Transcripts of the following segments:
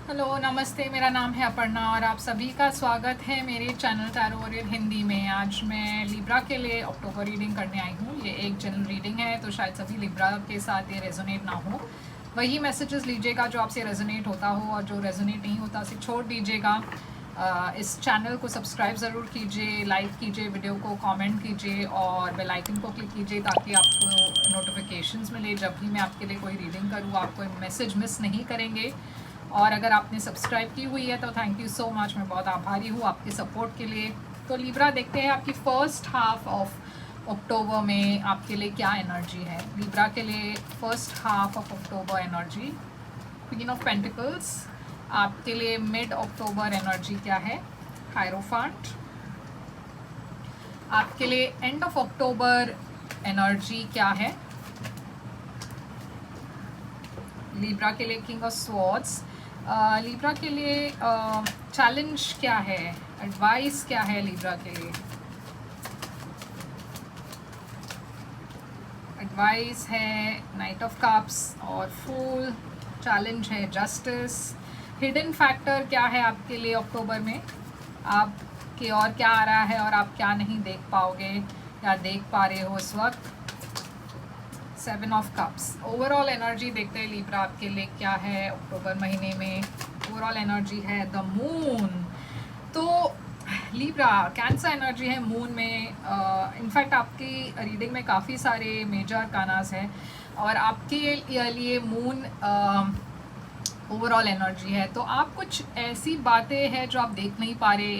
Hello नमस्ते, मेरा नाम है अपर्णा और आप सभी का स्वागत है मेरे चैनल टैरो वॉरियर हिंदी में। आज मैं लिब्रा के लिए अक्टूबर रीडिंग करने आई हूँ। ये एक जनरल रीडिंग है तो शायद सभी लिब्रा के साथ ये रेजोनेट ना हो। वही मैसेजेस लीजिएगा जो आपसे रेजोनेट होता हो और जो रेजोनेट नहीं होता उसे छोड़ दीजिएगा। इस चैनल को सब्सक्राइब ज़रूर कीजिए, लाइक कीजिए, वीडियो को कमेंट कीजिए और बेल आइकन को क्लिक कीजिए ताकि आपको नोटिफिकेशंस मिले जब भी मैं आपके लिए कोई रीडिंग करूँ। आप कोई मैसेज मिस नहीं करेंगे। और अगर आपने सब्सक्राइब की हुई है तो थैंक यू सो मच, मैं बहुत आभारी हूँ आपके सपोर्ट के लिए। तो लिब्रा देखते हैं आपकी फर्स्ट हाफ ऑफ अक्टूबर में आपके लिए क्या एनर्जी है। लिब्रा के लिए first half of October energy, queen of pentacles. आपके लिए मिड अक्टूबर एनर्जी क्या है, हायरोफांट। आपके लिए एंड ऑफ अक्टूबर एनर्जी क्या है लिब्रा के लिए, किंग ऑफ स्वॉर्ड्स। लिब्रा के लिए चैलेंज क्या है, एडवाइस क्या है लिब्रा के लिए। एडवाइस है नाइट ऑफ कप्स और फूल। चैलेंज है जस्टिस। हिडन फैक्टर क्या है आपके लिए अक्टूबर में, आपके और क्या आ रहा है और आप क्या नहीं देख पाओगे या देख पा रहे हो इस वक्त। 7 ऑफ कप्स। ओवरऑल एनर्जी देखते हैं लिब्रा आपके लिए क्या है अक्टूबर महीने में। ओवरऑल एनर्जी है द मून। तो लिब्रा कैंसर एनर्जी है मून में। इनफैक्ट आपकी रीडिंग में काफ़ी सारे मेजर कानास हैं और आपके लिए मून ओवरऑल एनर्जी है। तो आप कुछ ऐसी बातें हैं जो आप देख नहीं पा रहे,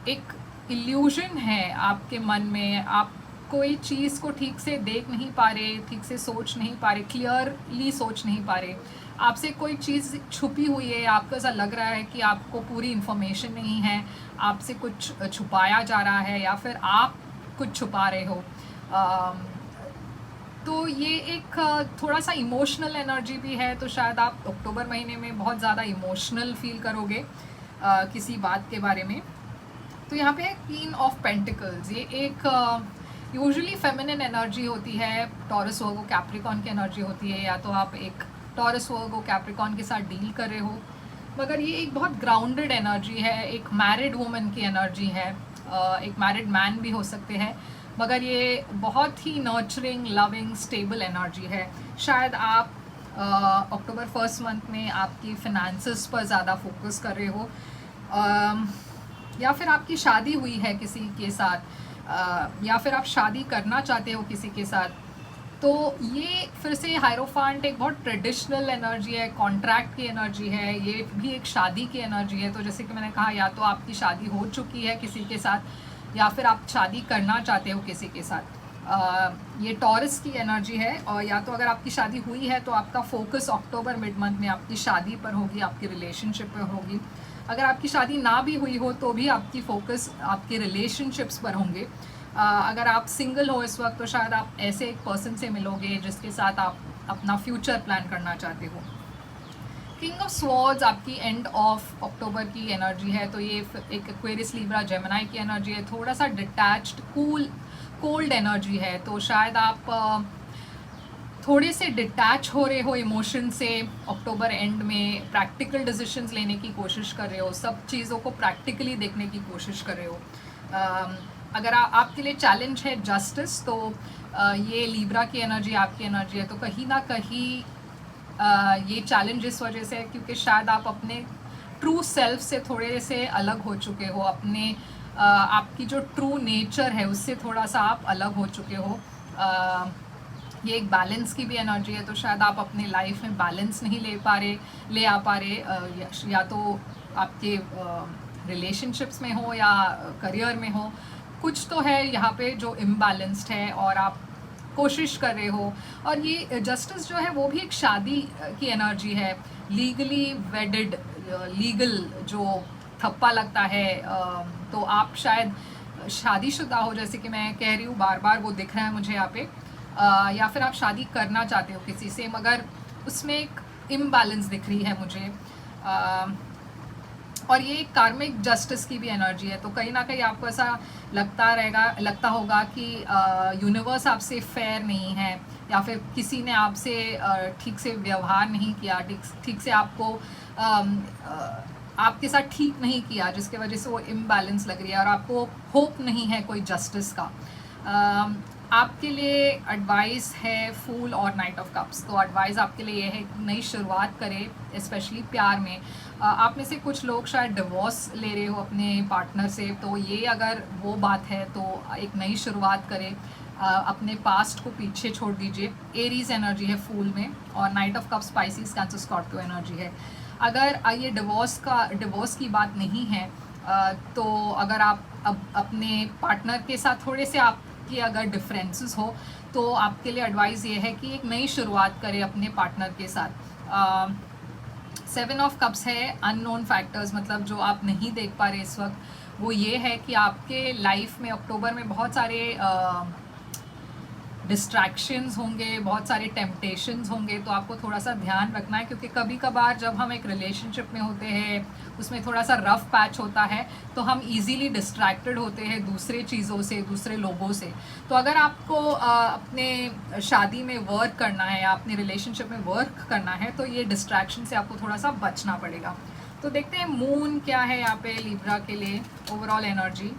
एक इल्यूजन है आपके मन में। आप कोई चीज़ को ठीक से देख नहीं पा रहे, ठीक से सोच नहीं पा रहे, क्लियरली सोच नहीं पा रहे। आपसे कोई चीज़ छुपी हुई है, आपको ऐसा लग रहा है कि आपको पूरी इन्फॉर्मेशन नहीं है, आपसे कुछ छुपाया जा रहा है या फिर आप कुछ छुपा रहे हो। तो ये एक थोड़ा सा इमोशनल एनर्जी भी है। तो शायद आप अक्टूबर महीने में बहुत ज़्यादा इमोशनल फील करोगे किसी बात के बारे में। तो यहाँ पे है क्वीन ऑफ पेंटिकल्स। ये एक यूजुअली फेमिनिन एनर्जी होती है, टॉरस वर्गो कैप्रिकॉन की एनर्जी होती है, या तो आप एक टॉरस वर्गो कैप्रिकॉन के साथ डील कर रहे हो। मगर ये एक बहुत ग्राउंडेड एनर्जी है, एक मैरिड वुमन की एनर्जी है, एक मैरिड मैन भी हो सकते हैं। मगर ये बहुत ही नर्चरिंग, लविंग, स्टेबल एनर्जी है। शायद आप अक्टूबर फर्स्ट मंथ में आपकी फिनेंसेस पर ज़्यादा फोकस कर रहे हो, या फिर आपकी शादी हुई है किसी के साथ, या फिर आप शादी करना चाहते हो किसी के साथ। तो ये फिर से हायरोफांट एक बहुत ट्रेडिशनल एनर्जी है, कॉन्ट्रैक्ट की एनर्जी है, ये भी एक शादी की एनर्जी है। तो जैसे कि मैंने कहा, या तो आपकी शादी हो चुकी है किसी के साथ या फिर आप शादी करना चाहते हो किसी के साथ। ये टॉरस की एनर्जी है। और या तो अगर आपकी शादी हुई है तो आपका फोकस अक्टूबर मिड मंथ में आपकी शादी पर होगी, आपकी रिलेशनशिप पर होगी। अगर आपकी शादी ना भी हुई हो तो भी आपकी फोकस आपके रिलेशनशिप्स पर होंगे। अगर आप सिंगल हो इस वक्त तो शायद आप ऐसे एक पर्सन से मिलोगे जिसके साथ आप अपना फ्यूचर प्लान करना चाहते हो। किंग ऑफ स्वॉर्ड्स आपकी एंड ऑफ अक्टूबर की एनर्जी है। तो ये एक एक्वेरियस, लिब्रा, जेमिनी की एनर्जी है। थोड़ा सा डिटैच्ड, कोल्ड एनर्जी है। तो शायद आप थोड़े से डिटैच हो रहे हो इमोशन से अक्टूबर एंड में। प्रैक्टिकल डिसीजंस लेने की कोशिश कर रहे हो, सब चीज़ों को प्रैक्टिकली देखने की कोशिश कर रहे हो। अगर आपके लिए चैलेंज है जस्टिस, तो ये लिब्रा की एनर्जी आपकी एनर्जी है। तो कहीं ना कहीं ये चैलेंज इस वजह से है क्योंकि शायद आप अपने ट्रू सेल्फ से थोड़े से अलग हो चुके हो, अपने आपकी जो ट्रू नेचर है उससे थोड़ा सा आप अलग हो चुके हो। ये एक बैलेंस की भी एनर्जी है। तो शायद आप अपने लाइफ में बैलेंस नहीं ले आ पा रहे, या तो आपके रिलेशनशिप्स में हो या करियर में हो, कुछ तो है यहाँ पे जो इम्बैलेंस्ड है और आप कोशिश कर रहे हो। और ये जस्टिस जो है वो भी एक शादी की एनर्जी है, लीगली वेडेड, लीगल जो थप्पा लगता है। तो आप शायद शादीशुदा हो, जैसे कि मैं कह रही हूँ, बार बार वो दिख रहा है मुझे यहाँ पे। या फिर आप शादी करना चाहते हो किसी से मगर उसमें एक इम्बैलेंस दिख रही है मुझे। और ये एक कार्मिक जस्टिस की भी एनर्जी है। तो कहीं ना कहीं आपको ऐसा लगता होगा कि यूनिवर्स आपसे फेयर नहीं है, या फिर किसी ने आपसे ठीक से व्यवहार नहीं किया, ठीक से आपको आपके साथ ठीक नहीं किया, जिसके वजह से वो इम्बैलेंस लग रही है और आपको होप नहीं है कोई जस्टिस का। आपके लिए एडवाइस है फूल और नाइट ऑफ कप्स। तो एडवाइस आपके लिए ये है नई शुरुआत करें, स्पेशली प्यार में। आप में से कुछ लोग शायद डिवोर्स ले रहे हो अपने पार्टनर से, तो ये अगर वो बात है तो एक नई शुरुआत करें। अपने पास्ट को पीछे छोड़ दीजिए। एरीज एनर्जी है फूल में, और night of cups species cancer Scorpio energy है। अगर ये डिवोर्स की बात नहीं है, तो अगर आप अपने पार्टनर के साथ थोड़े से आपके अगर डिफरेंसेस हो, तो आपके लिए एडवाइस ये है कि एक नई शुरुआत करें अपने पार्टनर के साथ। 7 ऑफ कप्स है अननोन फैक्टर्स, मतलब जो आप नहीं देख पा रहे इस वक्त, वो ये है कि आपके लाइफ में अक्टूबर में बहुत सारे डिस्ट्रैक्शंस होंगे, बहुत सारे टेम्पटेशंस होंगे। तो आपको थोड़ा सा ध्यान रखना है, क्योंकि कभी कभार जब हम एक रिलेशनशिप में होते हैं, उसमें थोड़ा सा रफ पैच होता है, तो हम इजीली डिस्ट्रैक्टेड होते हैं दूसरे चीज़ों से, दूसरे लोगों से। तो अगर आपको अपने शादी में वर्क करना है या अपने रिलेशनशिप में वर्क करना है, तो ये डिस्ट्रैक्शन से आपको थोड़ा सा बचना पड़ेगा। तो देखते हैं मून क्या है यहाँ पे लिब्रा के लिए ओवरऑल एनर्जी।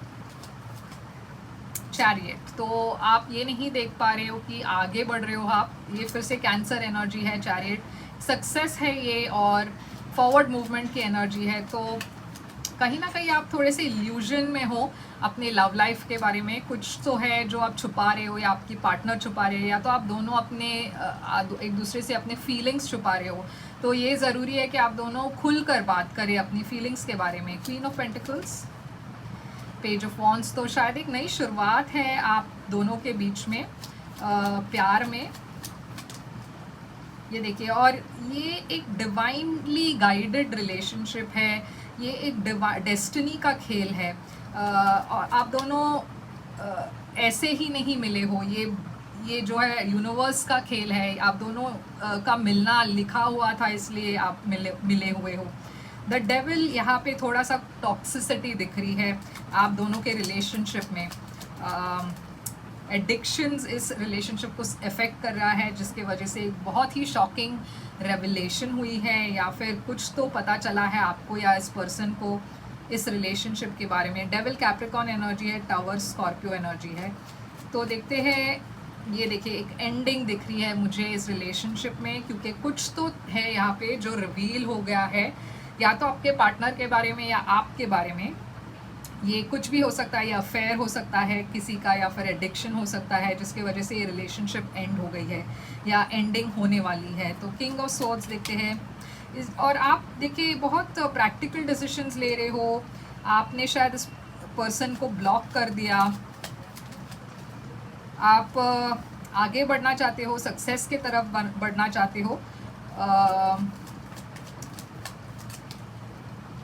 चैरियट, तो आप ये नहीं देख पा रहे हो कि आगे बढ़ रहे हो आप, ये फिर से कैंसर एनर्जी है। चैरियट सक्सेस है ये, और फॉरवर्ड मूवमेंट की एनर्जी है। तो कहीं ना कहीं आप थोड़े से इल्यूजन में हो अपने लव लाइफ के बारे में। कुछ तो है जो आप छुपा रहे हो, या आपकी पार्टनर छुपा रहे हैं, या तो आप दोनों अपने एक दूसरे से अपने फीलिंग्स छुपा रहे हो। तो ये ज़रूरी है कि आप दोनों खुलकर बात करें अपनी फीलिंग्स के बारे में। Queen of pentacles, page of wands, तो शायद एक नई शुरुआत है आप दोनों के बीच में प्यार में, ये देखिए। और ये एक डिवाइनली गाइडेड रिलेशनशिप है, ये एक डेस्टिनी का खेल है। और आप दोनों ऐसे ही नहीं मिले हो, ये जो है यूनिवर्स का खेल है। आप दोनों का मिलना लिखा हुआ था, इसलिए आप मिले हुए हो। द डेविल, यहाँ पे थोड़ा सा टॉक्सिसिटी दिख रही है आप दोनों के रिलेशनशिप में। एडिक्शंस इस रिलेशनशिप को इफ़ेक्ट कर रहा है, जिसके वजह से बहुत ही शॉकिंग रेवलेशन हुई है, या फिर कुछ तो पता चला है आपको या इस पर्सन को इस रिलेशनशिप के बारे में। डेविल कैप्रिकॉर्न एनर्जी है, टावर स्कॉर्पियो एनर्जी है। तो देखते हैं, ये देखिए एक एंडिंग दिख रही है मुझे इस रिलेशनशिप में, क्योंकि कुछ तो है यहाँ पे जो रिवील हो गया है, या तो आपके पार्टनर के बारे में या आपके बारे में। ये कुछ भी हो सकता है, या अफेयर हो सकता है किसी का, या फिर एडिक्शन हो सकता है, जिसकी वजह से ये रिलेशनशिप एंड हो गई है या एंडिंग होने वाली है। तो किंग ऑफ सोर्ड्स देखते हैं और आप देखिए बहुत प्रैक्टिकल डिसीजंस ले रहे हो। आपने शायद इस पर्सन को ब्लॉक कर दिया, आप आगे बढ़ना चाहते हो, सक्सेस की तरफ बढ़ना चाहते हो,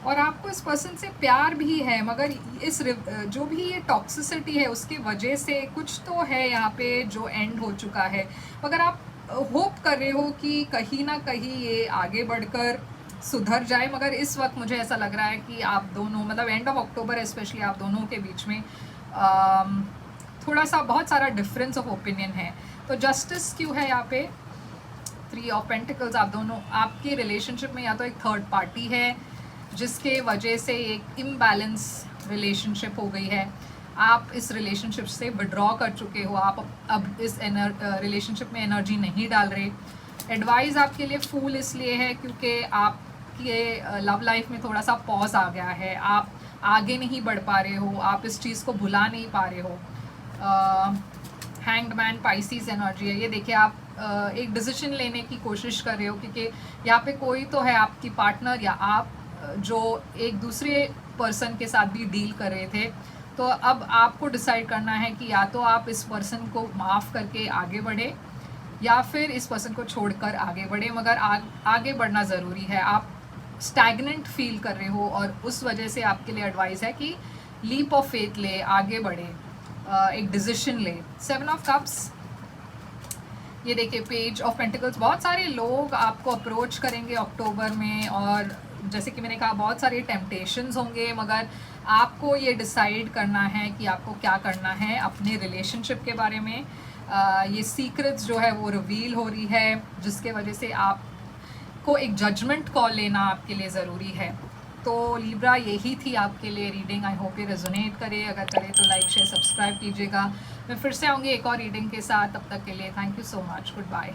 और आपको इस पर्सन से प्यार भी है, मगर इस जो भी ये टॉक्सिसिटी है उसकी वजह से कुछ तो है यहाँ पे जो एंड हो चुका है। मगर आप होप कर रहे हो कि कहीं ना कहीं ये आगे बढ़कर सुधर जाए। मगर इस वक्त मुझे ऐसा लग रहा है कि आप दोनों, मतलब एंड ऑफ अक्टूबर स्पेशली, आप दोनों के बीच में थोड़ा सा बहुत सारा डिफरेंस ऑफ ओपिनियन है। तो जस्टिस क्यों है यहाँ पे? 3 ऑफ पेंटिकल्स, आप दोनों, आपके रिलेशनशिप में या तो एक थर्ड पार्टी है जिसके वजह से एक इम्बैलेंस रिलेशनशिप हो गई है। आप इस रिलेशनशिप से विड्रॉ कर चुके हो, आप अब इस रिलेशनशिप में एनर्जी नहीं डाल रहे। एडवाइस आपके लिए फूल इसलिए है क्योंकि आपके लव लाइफ में थोड़ा सा पॉज आ गया है, आप आगे नहीं बढ़ पा रहे हो, आप इस चीज़ को भुला नहीं पा रहे हो। हैंग्ड मैन पाइसीज एनर्जी है, ये देखिए आप एक डिसीजन लेने की कोशिश कर रहे हो, क्योंकि यहाँ पे कोई तो है आपकी पार्टनर या आप जो एक दूसरे पर्सन के साथ भी डील कर रहे थे। तो अब आपको डिसाइड करना है कि या तो आप इस पर्सन को माफ़ करके आगे बढ़े, या फिर इस पर्सन को छोड़कर आगे बढ़े। मगर आगे बढ़ना ज़रूरी है। आप स्टैग्नेंट फील कर रहे हो, और उस वजह से आपके लिए एडवाइस है कि लीप ऑफ फेथ ले, आगे बढ़े, एक डिसीजन ले। 7 ऑफ कप्स, ये देखिए पेज ऑफ पेंटिकल्स। बहुत सारे लोग आपको अप्रोच करेंगे अक्टूबर में, और जैसे कि मैंने कहा बहुत सारे टेम्पटेशंस होंगे, मगर आपको ये डिसाइड करना है कि आपको क्या करना है अपने रिलेशनशिप के बारे में। ये सीक्रेट्स जो है वो रिवील हो रही है, जिसके वजह से आप आपको एक जजमेंट कॉल लेना आपके लिए ज़रूरी है। तो लिब्रा यही थी आपके लिए रीडिंग। आई होप ये रेजोनेट करे, अगर करे तो लाइक शेयर सब्सक्राइब कीजिएगा। मैं फिर से आऊँगी एक और रीडिंग के साथ, तब तक के लिए thank you so much, good bye.